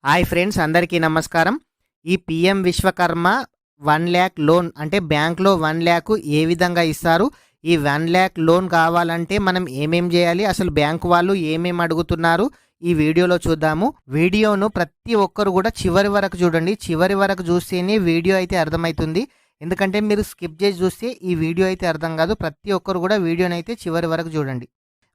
Hi friends, అందరికీ నమస్కారం. ఈ పీఎం విశ్వకర్మ 1,00,000 లోన్ అంటే బ్యాంక్‌లో 1,00,000 ఏ విధంగా ఇస్తారు? ఈ 1,00,000 లోన్ కావాలంటే మనం ఏమేం చేయాలి? అసలు బ్యాంకు వాళ్ళు ఏమేం అడుగుతున్నారు? ఈ వీడియోలో చూద్దాము. వీడియోను ప్రతి ఒక్కరు కూడా చివరి వరకు చూడండి. చివరి వరకు చూస్తేనే వీడియో అయితే అర్థమవుతుంది. ఎందుకంటే మీరు స్కిప్ చేసి చూస్తే ఈ వీడియో అయితే అర్థం కాదు. ప్రతి ఒక్కరు కూడా వీడియోనైతే చివరి వరకు చూడండి.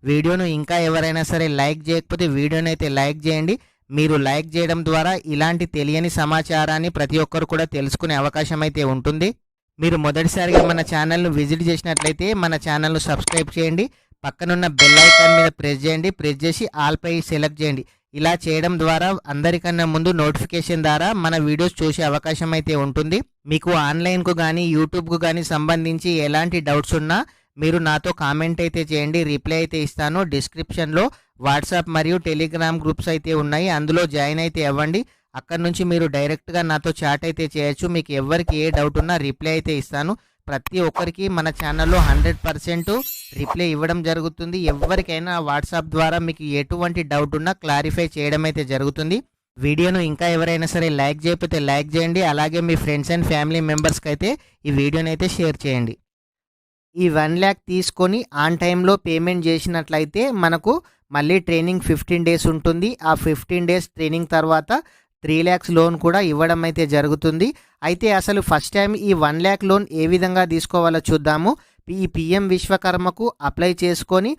వీడియోను ఇంకా ఎవరైనా సరే లైక్ చేయకపోతే వీడియోనైతే లైక్ చేయండి. మీరు లైక్ చేయడం ద్వారా ఇలాంటి తెలియని సమాచారాన్ని ప్రతి ఒక్కరు కూడా తెలుసుకునే అవకాశం అయితే ఉంటుంది. మీరు మొదటిసారిగా మన ఛానల్ను విజిట్ చేసినట్లయితే మన ఛానల్ను సబ్స్క్రైబ్ చేయండి. పక్కనున్న బెల్ ఐకాన్ మీద ప్రెస్ చేయండి. ప్రెస్ చేసి ఆల్ పై సెలెక్ట్ చేయండి. ఇలా చేయడం ద్వారా అందరికన్నా ముందు నోటిఫికేషన్ ద్వారా మన వీడియోస్ చూసే అవకాశం అయితే ఉంటుంది. మీకు ఆన్లైన్కు కానీ యూట్యూబ్కు కానీ సంబంధించి ఎలాంటి డౌట్స్ ఉన్నా మీరు నాతో కామెంట్ అయితే చేయండి. రిప్లై అయితే ఇస్తాను. డిస్క్రిప్షన్లో వాట్సాప్ మరియు టెలిగ్రామ్ గ్రూప్స్ అయితే ఉన్నాయి. అందులో జాయిన్ అయితే అవ్వండి. అక్కడ నుంచి మీరు డైరెక్ట్గా నాతో చాట్ అయితే చేయొచ్చు. మీకు ఎవరికి ఏ డౌట్ ఉన్నా రిప్లై అయితే ఇస్తాను. ప్రతి ఒక్కరికి మన ఛానల్లో 100% రిప్లై ఇవ్వడం జరుగుతుంది. ఎవరికైనా వాట్సాప్ ద్వారా మీకు ఎటువంటి డౌట్ ఉన్నా క్లారిఫై చేయడం అయితే జరుగుతుంది. వీడియోను ఇంకా ఎవరైనా సరే లైక్ చేయకపోతే లైక్ చేయండి. అలాగే మీ ఫ్రెండ్స్ అండ్ ఫ్యామిలీ మెంబర్స్కి అయితే ఈ వీడియోని అయితే షేర్ చేయండి. ఈ 1,00,000 తీసుకొని ఆన్ టైంలో పేమెంట్ చేసినట్లయితే మనకు మళ్ళీ ట్రైనింగ్ 15 డేస్ ఉంటుంది. ఆ 15 డేస్ ట్రైనింగ్ తర్వాత 3,00,000 లోన్ కూడా ఇవ్వడం అయితే జరుగుతుంది. అయితే అసలు ఫస్ట్ టైం ఈ 1,00,000 లోన్ ఏ విధంగా తీసుకోవాలో చూద్దాము. ఈ పీఎం విశ్వకర్మకు అప్లై చేసుకొని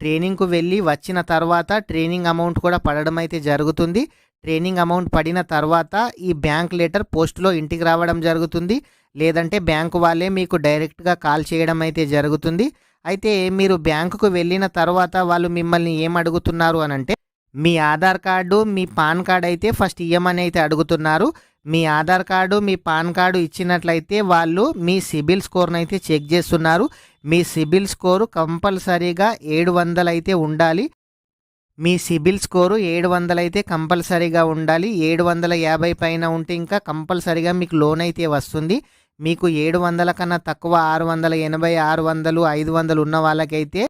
ట్రైనింగ్కు వెళ్ళి వచ్చిన తర్వాత ట్రైనింగ్ అమౌంట్ కూడా పడడం అయితే జరుగుతుంది. ట్రైనింగ్ అమౌంట్ పడిన తర్వాత ఈ బ్యాంక్ లెటర్ పోస్టులో ఇంటికి రావడం జరుగుతుంది. లేదంటే బ్యాంకు వాళ్ళే మీకు డైరెక్ట్గా కాల్ చేయడం అయితే జరుగుతుంది. అయితే మీరు బ్యాంకుకు వెళ్ళిన తర్వాత వాళ్ళు మిమ్మల్ని ఏం అడుగుతున్నారు అనంటే మీ ఆధార్ కార్డు, మీ పాన్ కార్డు అయితే ఫస్ట్ ఇయ్యమని అయితే అడుగుతున్నారు. మీ ఆధార్ కార్డు, మీ పాన్ కార్డు ఇచ్చినట్లయితే వాళ్ళు మీ సిబిల్ స్కోర్ని అయితే చెక్ చేస్తున్నారు. మీ సిబిల్ స్కోరు కంపల్సరీగా 700 అయితే ఉండాలి. మీ సిబిల్ స్కోరు 700 అయితే కంపల్సరీగా ఉండాలి. 750 పైన ఉంటే ఇంకా కంపల్సరీగా మీకు లోన్ అయితే వస్తుంది. మీకు 700 కన్నా తక్కువ 680, 600, 500 ఉన్న వాళ్ళకైతే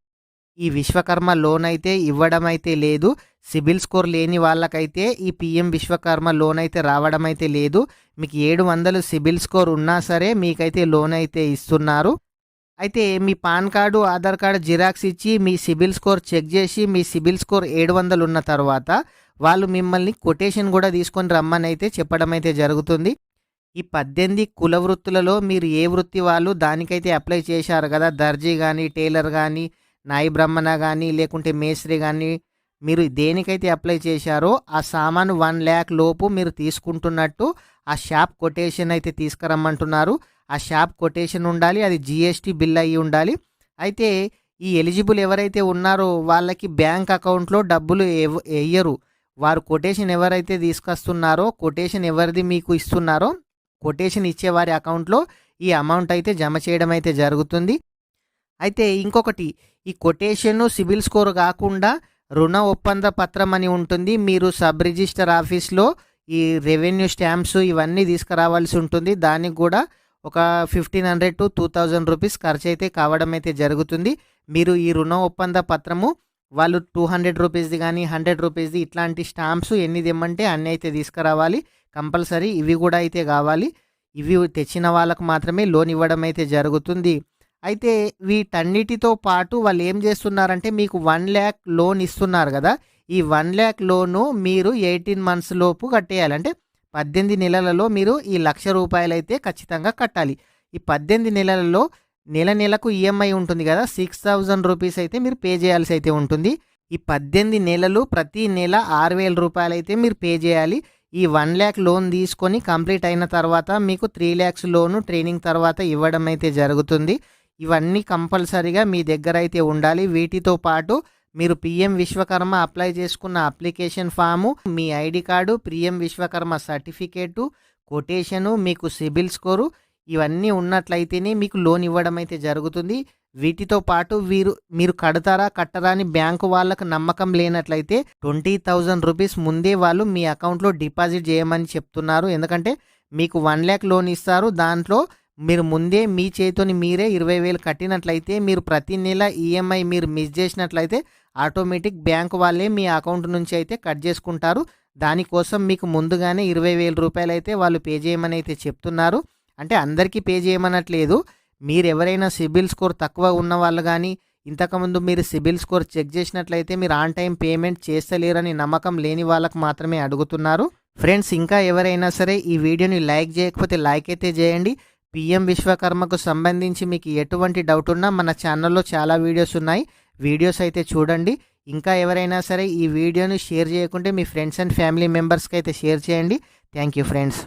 ఈ విశ్వకర్మ లోన్ అయితే ఇవ్వడం అయితే లేదు. సిబిల్ స్కోర్ లేని వాళ్ళకైతే ఈ పీఎం విశ్వకర్మ లోన్ అయితే రావడం అయితే లేదు. మీకు 700 సిబిల్ స్కోర్ ఉన్నా సరే మీకైతే లోన్ అయితే ఇస్తున్నారు. అయితే మీ PAN card, Aadhaar card xerox ఇచ్చి మీ సిబిల్ స్కోర్ చెక్ చేసి మీ సిబిల్ స్కోర్ 700 ఉన్న తర్వాత వాళ్ళు మిమ్మల్ని కొటేషన్ కూడా తీసుకొని రమ్మని అయితే చెప్పడం అయితే జరుగుతుంది. ఈ 18 కుల వృత్తులలో మీరు ఏ వృత్తి వాళ్ళు దానికైతే అప్లై చేశారు కదా, దర్జీ కానీ, టైలర్ కానీ, నాయి బ్రహ్మణ కానీ, లేకుంటే మేస్త్రి కానీ, మీరు దేనికైతే అప్లై చేశారో ఆ సామాను 1,00,000 లోపు మీరు తీసుకుంటున్నట్టు ఆ షాప్ కొటేషన్ అయితే తీసుకురమ్మంటున్నారు. ఆ షాప్ కొటేషన్ ఉండాలి. అది జిఎస్టీ బిల్ అయ్యి ఉండాలి. అయితే ఈ ఎలిజిబుల్ ఎవరైతే ఉన్నారో వాళ్ళకి బ్యాంక్ అకౌంట్లో డబ్బులు వేయరు. వారు కొటేషన్ ఎవరైతే తీసుకొస్తున్నారో, కొటేషన్ ఎవరిది మీకు ఇస్తున్నారో కొటేషన్ ఇచ్చేవారి అకౌంట్లో ఈ అమౌంట్ అయితే జమ చేయడం అయితే జరుగుతుంది. అయితే ఇంకొకటి, ఈ కొటేషన్ సిబిల్ స్కోర్ కాకుండా రుణ ఒప్పంద పత్రం అని ఉంటుంది. మీరు సబ్ రిజిస్టర్ ఆఫీస్లో ఈ రెవెన్యూ స్టాంప్స్ ఇవన్నీ తీసుకురావాల్సి ఉంటుంది. దానికి కూడా ఒక 1,500 to 2,000 రూపీస్ ఖర్చు అయితే కావడం అయితే జరుగుతుంది. మీరు ఈ రుణ ఒప్పంద పత్రము వాళ్ళు 200 రూపీస్ది కానీ 100 రూపీస్ది ఇట్లాంటి స్టాంప్స్ ఎన్ని తెమ్మంటే అన్నీ అయితే తీసుకురావాలి. కంపల్సరీ ఇవి కూడా అయితే కావాలి. ఇవి తెచ్చిన వాళ్ళకు మాత్రమే లోన్ ఇవ్వడం అయితే జరుగుతుంది. అయితే వీటన్నిటితో పాటు వాళ్ళు ఏం చేస్తున్నారంటే మీకు 1,00,000 లోన్ ఇస్తున్నారు కదా, ఈ 1,00,000 లోను మీరు 18 మంత్స్ లోపు కట్టేయాలి. అంటే 18 నెలలలో మీరు ఈ 1,00,000 రూపాయలు అయితే ఖచ్చితంగా కట్టాలి. ఈ 18 నెలలలో నెలకు ఈఎంఐ ఉంటుంది కదా, 6,000 రూపీస్ అయితే మీరు పే చేయాల్సి అయితే ఉంటుంది. ఈ 18 నెలలు ప్రతి నెల 6,000 రూపాయలు అయితే మీరు పే చేయాలి. ఈ 1,00,000 లోన్ తీసుకొని కంప్లీట్ అయిన తర్వాత మీకు 3,00,000 లోను ట్రైనింగ్ తర్వాత ఇవ్వడం అయితే జరుగుతుంది. ఇవన్నీ కంపల్సరీగా మీ దగ్గర అయితే ఉండాలి. వీటితో పాటు మీరు పీఎం విశ్వకర్మ అప్లై చేసుకున్న అప్లికేషన్ ఫాము, మీ ID card, PM Vishwakarma certificate, quotation, మీకు సిబిల్ స్కోరు ఇవన్నీ ఉన్నట్లయితేనే మీకు లోన్ ఇవ్వడం అయితే జరుగుతుంది. వీటితో పాటు మీరు కడతారా కట్టరా అని బ్యాంకు వాళ్ళకు నమ్మకం లేనట్లయితే 20,000 రూపీస్ ముందే వాళ్ళు మీ అకౌంట్లో డిపాజిట్ చేయమని చెప్తున్నారు. ఎందుకంటే మీకు 1,00,000 లోన్ ఇస్తారు. దాంట్లో మీరు ముందే మీ చేతితోని మీరే 20,000 కట్టినట్లయితే మీరు ప్రతి నెల ఈఎంఐ మీరు మిస్ చేసినట్లయితే ఆటోమేటిక్ బ్యాంక్ వాళ్ళే మీ అకౌంట్ నుంచి అయితే కట్ చేసుకుంటారు. దానికోసం మీకు ముందుగానే 20,000 రూపాయలైతే వాళ్ళు పే చేయమని అయితే చెప్తున్నారు. అంటే అందరికీ పే చేయమనట్లేదు. మీరెవరైనా సిబిల్ స్కోర్ తక్కువ ఉన్న వాళ్ళు గానీ, ఇంతకుముందు మీరు సిబిల్ స్కోర్ చెక్ చేసినట్లయితే మీరు ఆన్ టైం పేమెంట్ చేస్తలేరని నమ్మకం లేని వాళ్ళకు మాత్రమే అడుగుతున్నారు. ఫ్రెండ్స్, ఇంకా ఎవరైనా సరే ఈ వీడియోని లైక్ చేయకపోతే లైక్ అయితే చేయండి. పిఎం విశ్వకర్మకు సంబంధించి మీకు ఎటువంటి డౌట్ ఉన్నా మన ఛానల్లో చాలా వీడియోస్ ఉన్నాయి. వీడియోస్ అయితే చూడండి. ఇంకా ఎవరైనా సరే ఈ వీడియోని షేర్ చేయకుంటే మీ ఫ్రెండ్స్ అండ్ ఫ్యామిలీ మెంబర్స్కి అయితే షేర్ చేయండి. Thank you friends.